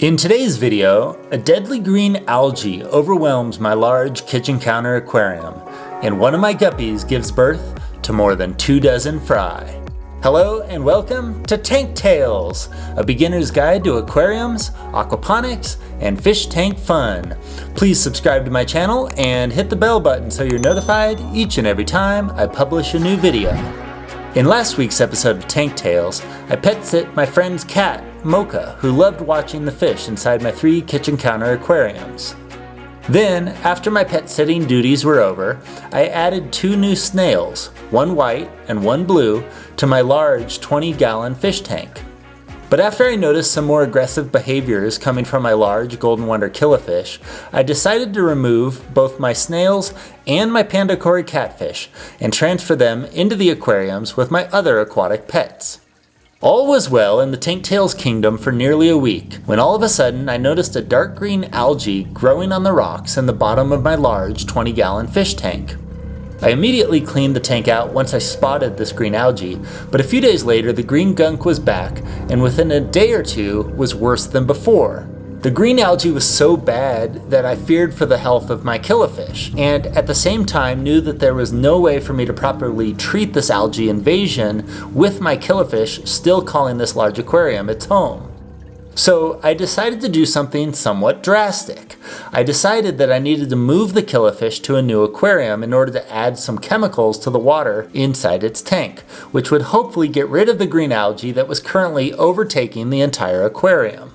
In today's video, a deadly green algae overwhelms my large kitchen counter aquarium, and one of my guppies gives birth to more than 24 fry. Hello and welcome to Tank Tales, a beginner's guide to aquariums, aquaponics, and fish tank fun. Please subscribe to my channel and hit the bell button so you're notified each and every time I publish a new video. In last week's episode of Tank Tales, I pet sit my friend's cat, Mocha, who loved watching the fish inside my 3 kitchen counter aquariums. Then, after my pet sitting duties were over, I added 2 new snails, one white and one blue, to my large 20-gallon fish tank. But after I noticed some more aggressive behaviors coming from my large Golden Wonder Killafish, I decided to remove both my snails and my Panda Cory Catfish and transfer them into the aquariums with my other aquatic pets. All was well in the Tank Tales kingdom for nearly a week, when all of a sudden I noticed a dark green algae growing on the rocks in the bottom of my large 20-gallon fish tank. I immediately cleaned the tank out once I spotted this green algae, but a few days later the green gunk was back, and within a day or two was worse than before. The green algae was so bad that I feared for the health of my killafish, and at the same time knew that there was no way for me to properly treat this algae invasion with my killafish still calling this large aquarium its home. So I decided to do something somewhat drastic. I decided that I needed to move the killafish to a new aquarium in order to add some chemicals to the water inside its tank, which would hopefully get rid of the green algae that was currently overtaking the entire aquarium.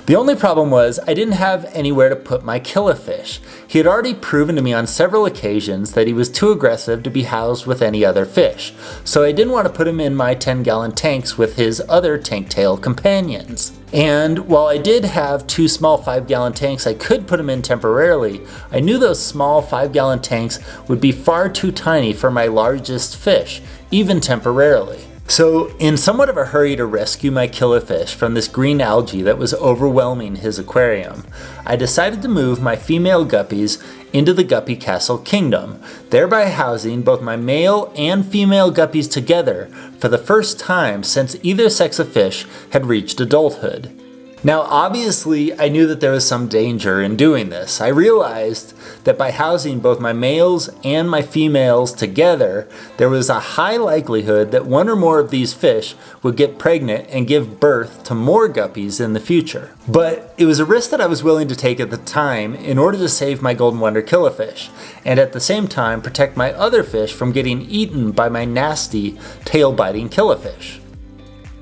The only problem was I didn't have anywhere to put my killafish. He had already proven to me on several occasions that he was too aggressive to be housed with any other fish, so I didn't want to put him in my 10-gallon tanks with his other tank tail companions. And while I did have 2 small 5-gallon tanks I could put him in temporarily, I knew those small 5-gallon tanks would be far too tiny for my largest fish, even temporarily. So, in somewhat of a hurry to rescue my killafish from this green algae that was overwhelming his aquarium, I decided to move my female guppies into the Guppy Castle Kingdom, thereby housing both my male and female guppies together for the first time since either sex of fish had reached adulthood. Now, obviously, I knew that there was some danger in doing this. I realized that by housing both my males and my females together, there was a high likelihood that one or more of these fish would get pregnant and give birth to more guppies in the future. But it was a risk that I was willing to take at the time in order to save my Golden Wonder Killafish, and at the same time protect my other fish from getting eaten by my nasty, tail-biting killafish.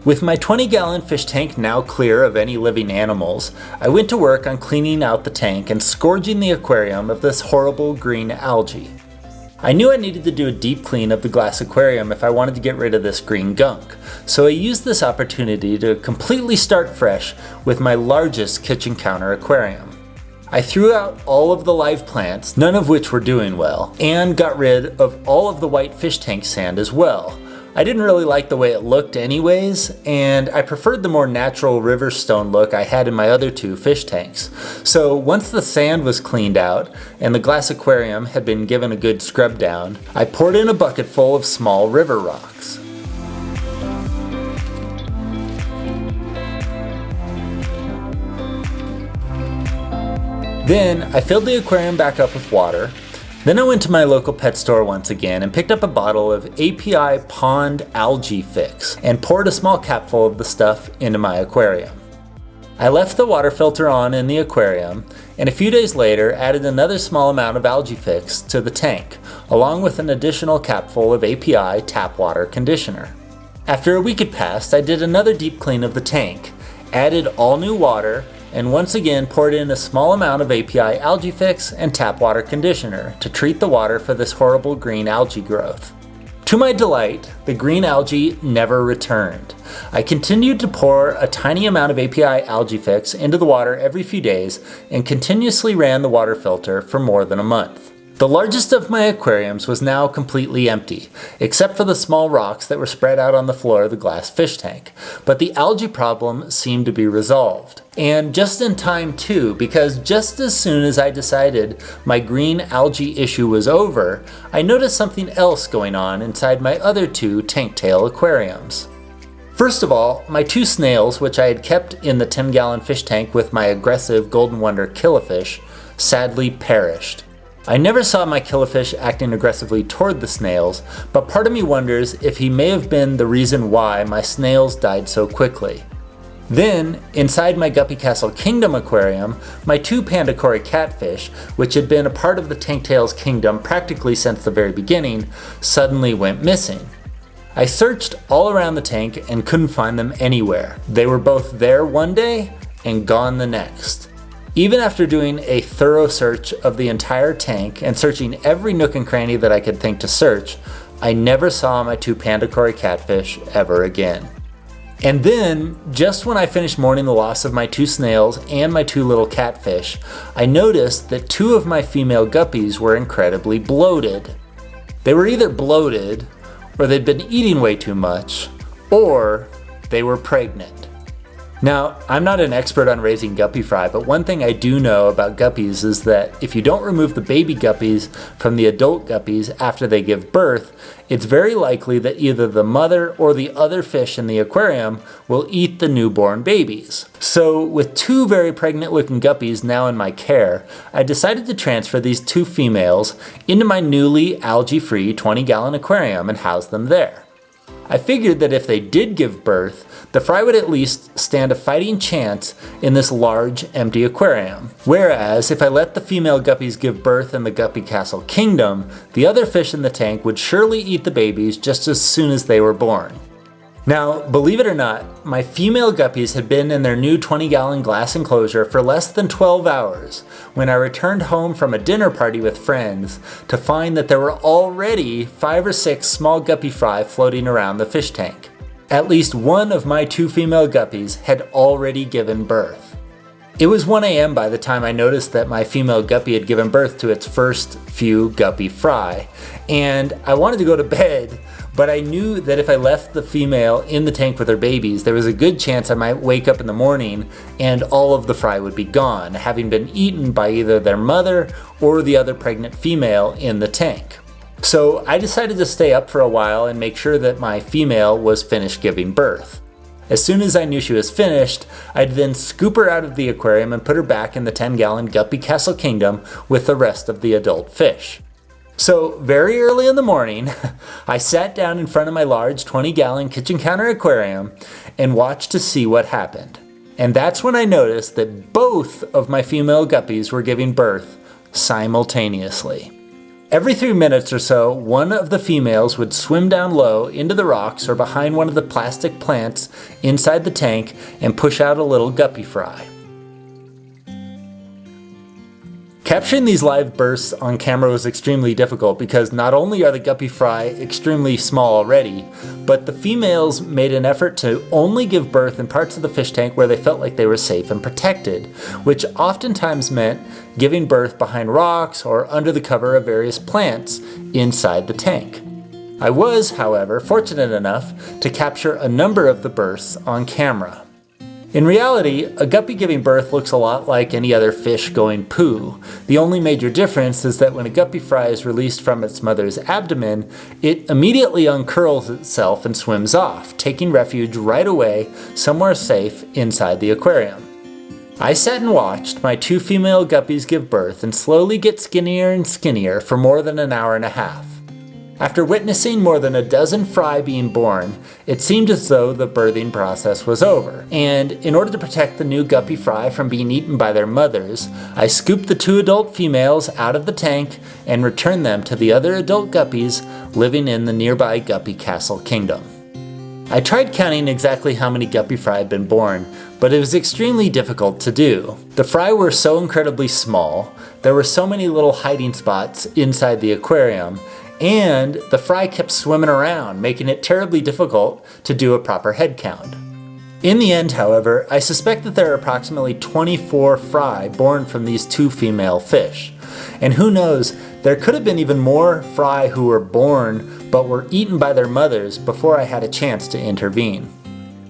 With my 20-gallon fish tank now clear of any living animals, I went to work on cleaning out the tank and scourging the aquarium of this horrible green algae. I knew I needed to do a deep clean of the glass aquarium if I wanted to get rid of this green gunk, so I used this opportunity to completely start fresh with my largest kitchen counter aquarium. I threw out all of the live plants, none of which were doing well, and got rid of all of the white fish tank sand as well. I didn't really like the way it looked anyways, and I preferred the more natural river stone look I had in my other 2 fish tanks. So once the sand was cleaned out and the glass aquarium had been given a good scrub down, I poured in a bucket full of small river rocks. Then I filled the aquarium back up with water. Then I went to my local pet store once again and picked up a bottle of API Pond Algae Fix and poured a small capful of the stuff into my aquarium. I left the water filter on in the aquarium, and a few days later added another small amount of Algae Fix to the tank, along with an additional capful of API Tap Water Conditioner. After a week had passed, I did another deep clean of the tank, added all new water, and once again poured in a small amount of API Algae Fix and Tap Water Conditioner to treat the water for this horrible green algae growth. To my delight, the green algae never returned. I continued to pour a tiny amount of API Algae Fix into the water every few days and continuously ran the water filter for more than a month. The largest of my aquariums was now completely empty, except for the small rocks that were spread out on the floor of the glass fish tank, but the algae problem seemed to be resolved. And just in time too, because just as soon as I decided my green algae issue was over, I noticed something else going on inside my other 2 tank tail aquariums. First of all, my 2 snails, which I had kept in the 10-gallon fish tank with my aggressive Golden Wonder Killafish, sadly perished. I never saw my Killafish acting aggressively toward the snails, but part of me wonders if he may have been the reason why my snails died so quickly. Then, inside my Guppy Castle Kingdom aquarium, my 2 Panda Cory Catfish, which had been a part of the Tanktails kingdom practically since the very beginning, suddenly went missing. I searched all around the tank and couldn't find them anywhere. They were both there one day and gone the next. Even after doing a thorough search of the entire tank and searching every nook and cranny that I could think to search, I never saw my 2 Panda Cory Catfish ever again. And then, just when I finished mourning the loss of my 2 snails and my 2 little catfish, I noticed that 2 of my female guppies were incredibly bloated. They were either bloated, or they'd been eating way too much, or they were pregnant. Now, I'm not an expert on raising guppy fry, but one thing I do know about guppies is that if you don't remove the baby guppies from the adult guppies after they give birth, it's very likely that either the mother or the other fish in the aquarium will eat the newborn babies. So with 2 very pregnant looking guppies now in my care, I decided to transfer these 2 females into my newly algae-free 20-gallon aquarium and house them there. I figured that if they did give birth, the fry would at least stand a fighting chance in this large, empty aquarium. Whereas, if I let the female guppies give birth in the Guppy Castle Kingdom, the other fish in the tank would surely eat the babies just as soon as they were born. Now, believe it or not, my female guppies had been in their new 20-gallon glass enclosure for less than 12 hours when I returned home from a dinner party with friends to find that there were already 5 or 6 small guppy fry floating around the fish tank. At least one of my 2 female guppies had already given birth. It was 1 a.m. by the time I noticed that my female guppy had given birth to its first few guppy fry, and I wanted to go to bed, but I knew that if I left the female in the tank with her babies, there was a good chance I might wake up in the morning and all of the fry would be gone, having been eaten by either their mother or the other pregnant female in the tank. So I decided to stay up for a while and make sure that my female was finished giving birth. As soon as I knew she was finished, I'd then scoop her out of the aquarium and put her back in the 10-gallon Guppy Castle Kingdom with the rest of the adult fish. So very early in the morning, I sat down in front of my large 20-gallon kitchen counter aquarium and watched to see what happened. And that's when I noticed that both of my female guppies were giving birth simultaneously. Every 3 minutes or so, one of the females would swim down low into the rocks or behind one of the plastic plants inside the tank and push out a little guppy fry. Capturing these live bursts on camera was extremely difficult because not only are the guppy fry extremely small already, but the females made an effort to only give birth in parts of the fish tank where they felt like they were safe and protected, which oftentimes meant giving birth behind rocks or under the cover of various plants inside the tank. I was, however, fortunate enough to capture a number of the births on camera. In reality, a guppy giving birth looks a lot like any other fish going poo. The only major difference is that when a guppy fry is released from its mother's abdomen, it immediately uncurls itself and swims off, taking refuge right away somewhere safe inside the aquarium. I sat and watched my 2 female guppies give birth and slowly get skinnier and skinnier for more than an hour and a half. After witnessing more than a dozen fry being born, it seemed as though the birthing process was over. And in order to protect the new guppy fry from being eaten by their mothers, I scooped the 2 adult females out of the tank and returned them to the other adult guppies living in the nearby Guppy Castle Kingdom. I tried counting exactly how many guppy fry had been born, but it was extremely difficult to do. The fry were so incredibly small, there were so many little hiding spots inside the aquarium, and the fry kept swimming around, making it terribly difficult to do a proper head count. In the end, however, I suspect that there are approximately 24 fry born from these 2 female fish. And who knows, there could have been even more fry who were born but were eaten by their mothers before I had a chance to intervene.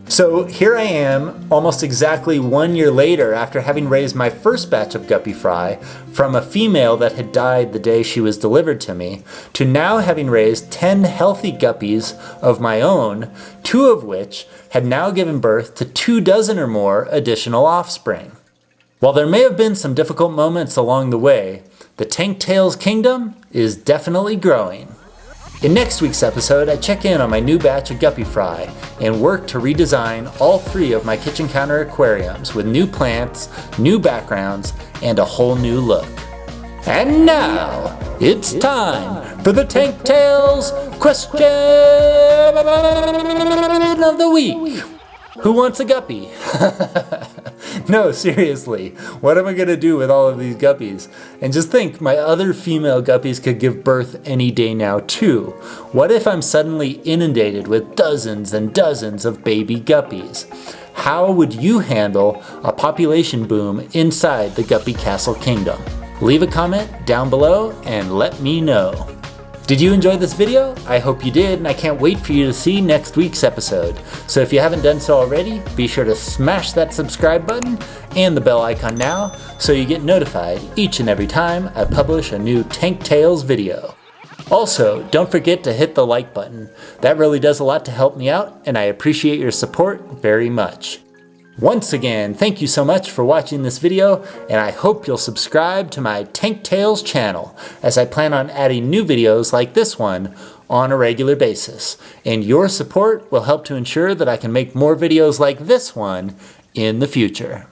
So here I am, almost exactly 1 year later after having raised my first batch of guppy fry from a female that had died the day she was delivered to me, to now having raised 10 healthy guppies of my own, 2 of which had now given birth to 24 or more additional offspring. While there may have been some difficult moments along the way, the Tanktails kingdom is definitely growing. In next week's episode, I check in on my new batch of guppy fry and work to redesign all 3 of my kitchen counter aquariums with new plants, new backgrounds, and a whole new look. And now, it's time for the Tanktails question of the week. Who wants a guppy? No, seriously, what am I going to do with all of these guppies? And just think, my other female guppies could give birth any day now too. What if I'm suddenly inundated with dozens and dozens of baby guppies? How would you handle a population boom inside the Guppy Castle Kingdom? Leave a comment down below and let me know. Did you enjoy this video? I hope you did, and I can't wait for you to see next week's episode. So if you haven't done so already, be sure to smash that subscribe button and the bell icon now so you get notified each and every time I publish a new Tanktails video. Also, don't forget to hit the like button. That really does a lot to help me out, and I appreciate your support very much. Once again, thank you so much for watching this video, and I hope you'll subscribe to my Tanktails channel, as I plan on adding new videos like this one on a regular basis. And your support will help to ensure that I can make more videos like this one in the future.